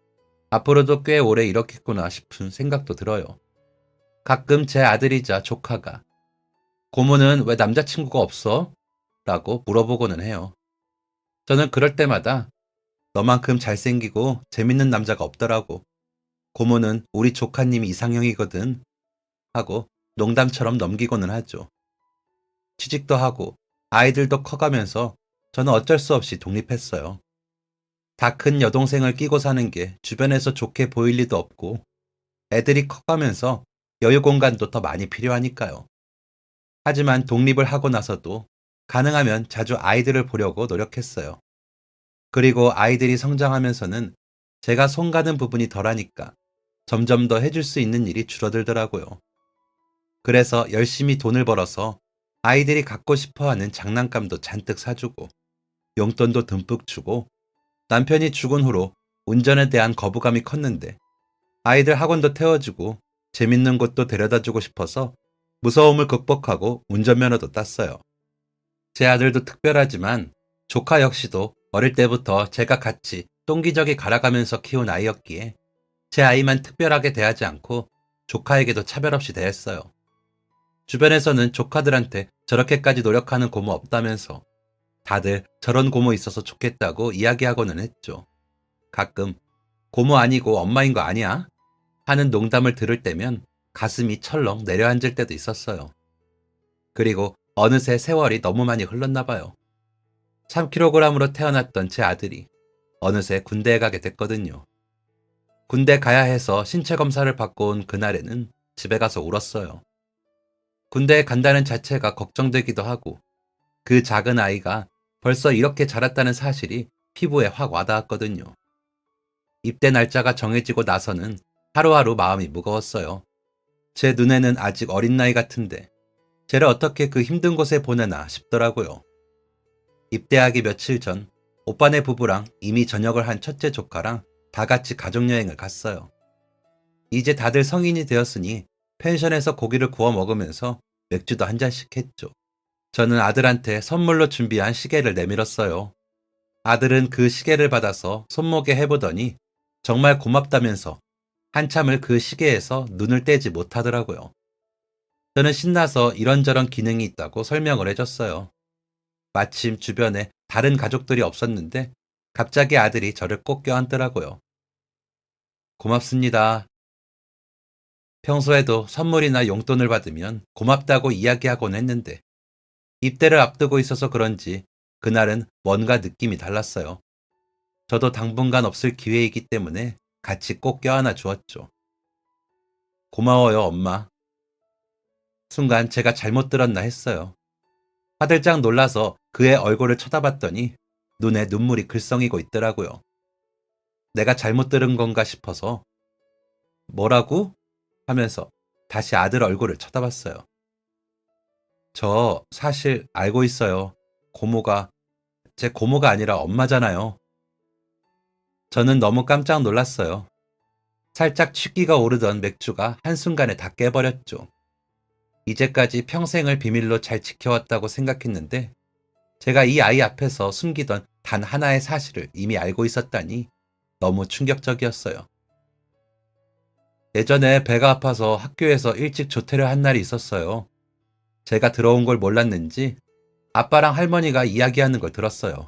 앞으로도 꽤 오래 이렇겠구나 싶은 생각도 들어요. 가끔 제 아들이자 조카가 고모는 왜 남자친구가 없어? 라고 물어보고는 해요. 저는 그럴 때마다 너만큼 잘생기고 재밌는 남자가 없더라고. 고모는 우리 조카님이 이상형이거든. 하고 농담처럼 넘기고는 하죠. 취직도 하고 아이들도 커가면서 저는 어쩔 수 없이 독립했어요. 다 큰 여동생을 끼고 사는 게 주변에서 좋게 보일 리도 없고 애들이 커가면서 여유 공간도 더 많이 필요하니까요. 하지만 독립을 하고 나서도 가능하면 자주 아이들을 보려고 노력했어요. 그리고 아이들이 성장하면서는 제가 손 가는 부분이 덜하니까 점점 더 해줄 수 있는 일이 줄어들더라고요. 그래서 열심히 돈을 벌어서 아이들이 갖고 싶어하는 장난감도 잔뜩 사주고 용돈도 듬뿍 주고 남편이 죽은 후로 운전에 대한 거부감이 컸는데 아이들 학원도 태워주고 재밌는 곳도 데려다주고 싶어서 무서움을 극복하고 운전면허도 땄어요. 제 아들도 특별하지만 조카 역시도 어릴 때부터 제가 같이 똥기저귀 갈아가면서 키운 아이였기에 제 아이만 특별하게 대하지 않고 조카에게도 차별 없이 대했어요. 주변에서는 조카들한테 저렇게까지 노력하는 고모 없다면서 다들 저런 고모 있어서 좋겠다고 이야기하고는 했죠. 가끔 고모 아니고 엄마인 거 아니야? 하는 농담을 들을 때면 가슴이 철렁 내려앉을 때도 있었어요. 그리고 어느새 세월이 너무 많이 흘렀나 봐요. 3kg으로 태어났던 제 아들이 어느새 군대에 가게 됐거든요. 군대 가야 해서 신체 검사를 받고 온 그날에는 집에 가서 울었어요. 군대에 간다는 자체가 걱정되기도 하고 그 작은 아이가 벌써 이렇게 자랐다는 사실이 피부에 확 와닿았거든요. 입대 날짜가 정해지고 나서는 하루하루 마음이 무거웠어요. 제 눈에는 아직 어린 나이 같은데 쟤를 어떻게 그 힘든 곳에 보내나 싶더라고요. 입대하기 며칠 전 오빠네 부부랑 이미 전역을 한 첫째 조카랑 다 같이 가족여행을 갔어요. 이제 다들 성인이 되었으니 펜션에서 고기를 구워 먹으면서 맥주도 한 잔씩 했죠. 저는 아들한테 선물로 준비한 시계를 내밀었어요. 아들은 그 시계를 받아서 손목에 해보더니 정말 고맙다면서 한참을 그 시계에서 눈을 떼지 못하더라고요. 저는 신나서 이런저런 기능이 있다고 설명을 해줬어요. 마침 주변에 다른 가족들이 없었는데 갑자기 아들이 저를 꼭 껴안더라고요. 고맙습니다. 평소에도 선물이나 용돈을 받으면 고맙다고 이야기하곤 했는데 입대를 앞두고 있어서 그런지 그날은 뭔가 느낌이 달랐어요. 저도 당분간 없을 기회이기 때문에 같이 꼭 껴안아 주었죠. 고마워요, 엄마. 순간 제가 잘못 들었나 했어요. 화들짝 놀라서 그의 얼굴을 쳐다봤더니 눈에 눈물이 글썽이고 있더라고요. 내가 잘못 들은 건가 싶어서 뭐라고? 하면서 다시 아들 얼굴을 쳐다봤어요. 저 사실 알고 있어요. 고모가 제 고모가 아니라 엄마잖아요. 저는 너무 깜짝 놀랐어요. 살짝 취기가 오르던 맥주가 한순간에 다 깨버렸죠. 이제까지 평생을 비밀로 잘 지켜왔다고 생각했는데 제가 이 아이 앞에서 숨기던 단 하나의 사실을 이미 알고 있었다니 너무 충격적이었어요. 예전에 배가 아파서 학교에서 일찍 조퇴를 한 날이 있었어요. 제가 들어온 걸 몰랐는지 아빠랑 할머니가 이야기하는 걸 들었어요.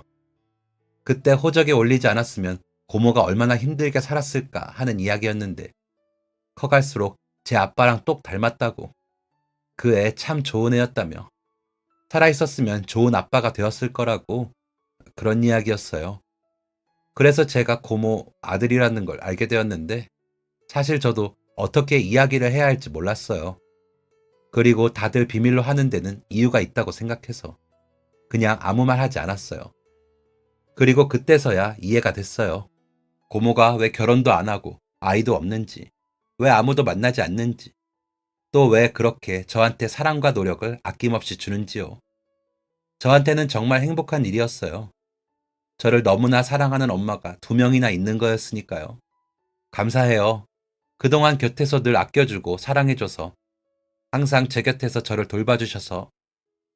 그때 호적에 올리지 않았으면 고모가 얼마나 힘들게 살았을까 하는 이야기였는데 커갈수록 제 아빠랑 똑 닮았다고 그 애 참 좋은 애였다며 살아있었으면 좋은 아빠가 되었을 거라고 그런 이야기였어요. 그래서 제가 고모 아들이라는 걸 알게 되었는데 사실 저도 어떻게 이야기를 해야 할지 몰랐어요. 그리고 다들 비밀로 하는 데는 이유가 있다고 생각해서 그냥 아무 말 하지 않았어요. 그리고 그때서야 이해가 됐어요. 고모가 왜 결혼도 안 하고 아이도 없는지, 왜 아무도 만나지 않는지, 또 왜 그렇게 저한테 사랑과 노력을 아낌없이 주는지요. 저한테는 정말 행복한 일이었어요. 저를 너무나 사랑하는 엄마가 2명이나 있는 거였으니까요. 감사해요. 그동안 곁에서 늘 아껴주고 사랑해줘서 항상 제 곁에서 저를 돌봐주셔서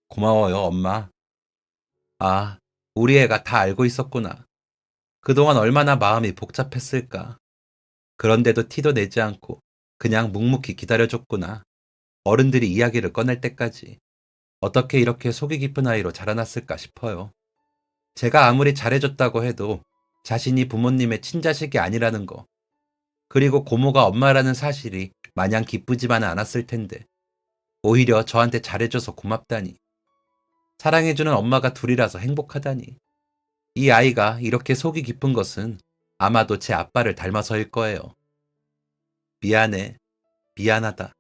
고마워요, 엄마. 아, 우리 애가 다 알고 있었구나. 그동안 얼마나 마음이 복잡했을까. 그런데도 티도 내지 않고 그냥 묵묵히 기다려줬구나. 어른들이 이야기를 꺼낼 때까지 어떻게 이렇게 속이 깊은 아이로 자라났을까 싶어요. 제가 아무리 잘해줬다고 해도 자신이 부모님의 친자식이 아니라는 거, 그리고 고모가 엄마라는 사실이 마냥 기쁘지만은 않았을 텐데 오히려 저한테 잘해줘서 고맙다니. 사랑해주는 엄마가 둘이라서 행복하다니. 이 아이가 이렇게 속이 깊은 것은 아마도 제 아빠를 닮아서일 거예요. 미안해. 미안하다.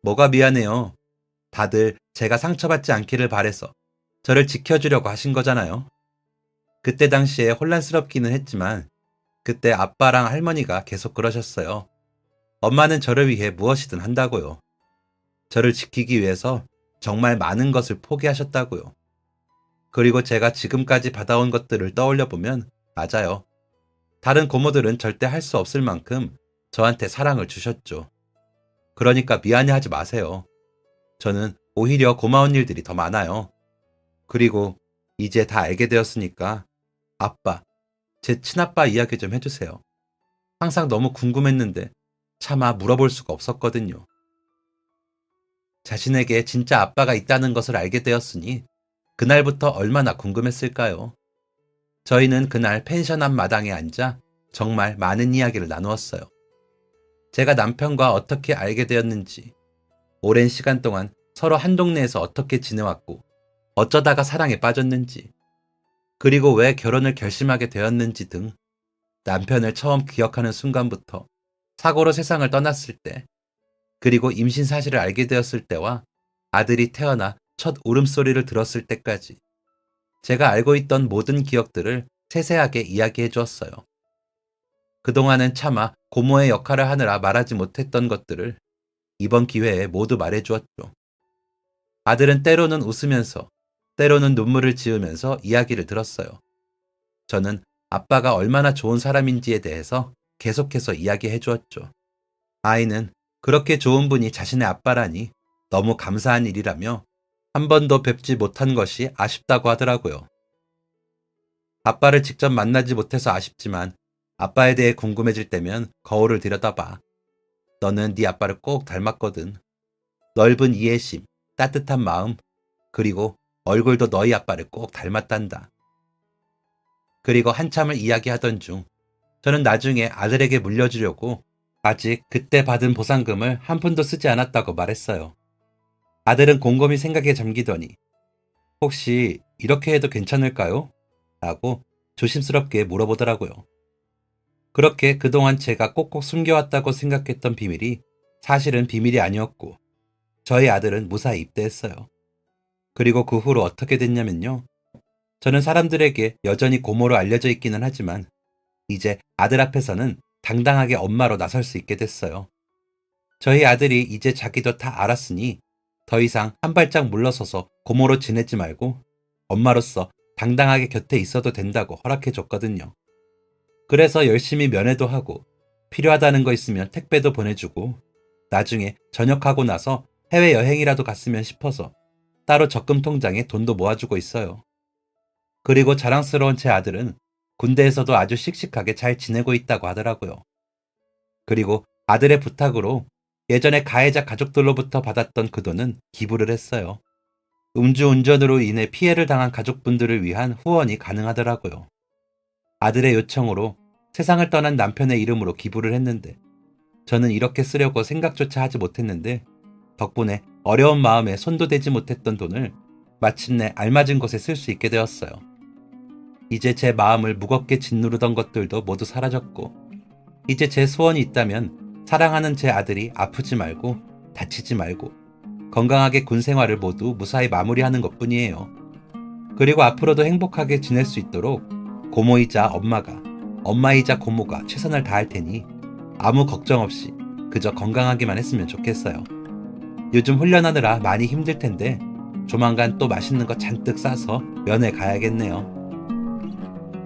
뭐가 미안해요. 다들 제가 상처받지 않기를 바래서 저를 지켜주려고 하신 거잖아요. 그때 당시에 혼란스럽기는 했지만 그때 아빠랑 할머니가 계속 그러셨어요. 엄마는 저를 위해 무엇이든 한다고요. 저를 지키기 위해서 정말 많은 것을 포기하셨다고요. 그리고 제가 지금까지 받아온 것들을 떠올려 보면 맞아요. 다른 고모들은 절대 할 수 없을 만큼 저한테 사랑을 주셨죠. 그러니까 미안해하지 마세요. 저는 오히려 고마운 일들이 더 많아요. 그리고 이제 다 알게 되었으니까 아빠, 제 친아빠 이야기 좀 해주세요. 항상 너무 궁금했는데 차마 물어볼 수가 없었거든요. 자신에게 진짜 아빠가 있다는 것을 알게 되었으니 그날부터 얼마나 궁금했을까요? 저희는 그날 펜션 앞 마당에 앉아 정말 많은 이야기를 나누었어요. 제가 남편과 어떻게 알게 되었는지, 오랜 시간 동안 서로 한 동네에서 어떻게 지내왔고, 어쩌다가 사랑에 빠졌는지, 그리고 왜 결혼을 결심하게 되었는지 등 남편을 처음 기억하는 순간부터 사고로 세상을 떠났을 때, 그리고 임신 사실을 알게 되었을 때와 아들이 태어나 첫 울음소리를 들었을 때까지 제가 알고 있던 모든 기억들을 세세하게 이야기해 주었어요. 그동안은 차마 고모의 역할을 하느라 말하지 못했던 것들을 이번 기회에 모두 말해 주었죠. 아들은 때로는 웃으면서, 때로는 눈물을 지으면서 이야기를 들었어요. 저는 아빠가 얼마나 좋은 사람인지에 대해서 계속해서 이야기해 주었죠. 아이는 그렇게 좋은 분이 자신의 아빠라니 너무 감사한 일이라며 한 번도 뵙지 못한 것이 아쉽다고 하더라고요. 아빠를 직접 만나지 못해서 아쉽지만 아빠에 대해 궁금해질 때면 거울을 들여다봐. 너는 네 아빠를 꼭 닮았거든. 넓은 이해심, 따뜻한 마음, 그리고 얼굴도 너희 아빠를 꼭 닮았단다. 그리고 한참을 이야기하던 중 저는 나중에 아들에게 물려주려고 아직 그때 받은 보상금을 한 푼도 쓰지 않았다고 말했어요. 아들은 곰곰이 생각에 잠기더니 혹시 이렇게 해도 괜찮을까요? 라고 조심스럽게 물어보더라고요. 그렇게 그동안 제가 꼭꼭 숨겨왔다고 생각했던 비밀이 사실은 비밀이 아니었고 저희 아들은 무사히 입대했어요. 그리고 그 후로 어떻게 됐냐면요. 저는 사람들에게 여전히 고모로 알려져 있기는 하지만 이제 아들 앞에서는 당당하게 엄마로 나설 수 있게 됐어요. 저희 아들이 이제 자기도 다 알았으니 더 이상 한 발짝 물러서서 고모로 지내지 말고 엄마로서 당당하게 곁에 있어도 된다고 허락해 줬거든요. 그래서 열심히 면회도 하고 필요하다는 거 있으면 택배도 보내주고 나중에 전역하고 나서 해외여행이라도 갔으면 싶어서 따로 적금 통장에 돈도 모아주고 있어요. 그리고 자랑스러운 제 아들은 군대에서도 아주 씩씩하게 잘 지내고 있다고 하더라고요. 그리고 아들의 부탁으로 예전에 가해자 가족들로부터 받았던 그 돈은 기부를 했어요. 음주운전으로 인해 피해를 당한 가족분들을 위한 후원이 가능하더라고요. 아들의 요청으로 세상을 떠난 남편의 이름으로 기부를 했는데 저는 이렇게 쓰려고 생각조차 하지 못했는데 덕분에 어려운 마음에 손도 대지 못했던 돈을 마침내 알맞은 곳에 쓸 수 있게 되었어요. 이제 제 마음을 무겁게 짓누르던 것들도 모두 사라졌고 이제 제 소원이 있다면 사랑하는 제 아들이 아프지 말고 다치지 말고 건강하게 군 생활을 모두 무사히 마무리하는 것뿐이에요. 그리고 앞으로도 행복하게 지낼 수 있도록 고모이자 엄마가, 엄마이자 고모가 최선을 다할 테니 아무 걱정 없이 그저 건강하기만 했으면 좋겠어요. 요즘 훈련하느라 많이 힘들 텐데 조만간 또 맛있는 거 잔뜩 싸서 면회 가야겠네요.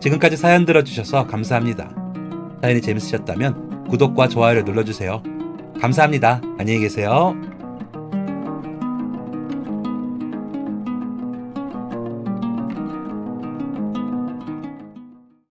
지금까지 사연 들어주셔서 감사합니다. 사연이 재밌으셨다면 구독과 좋아요를 눌러주세요. 감사합니다. 안녕히 계세요.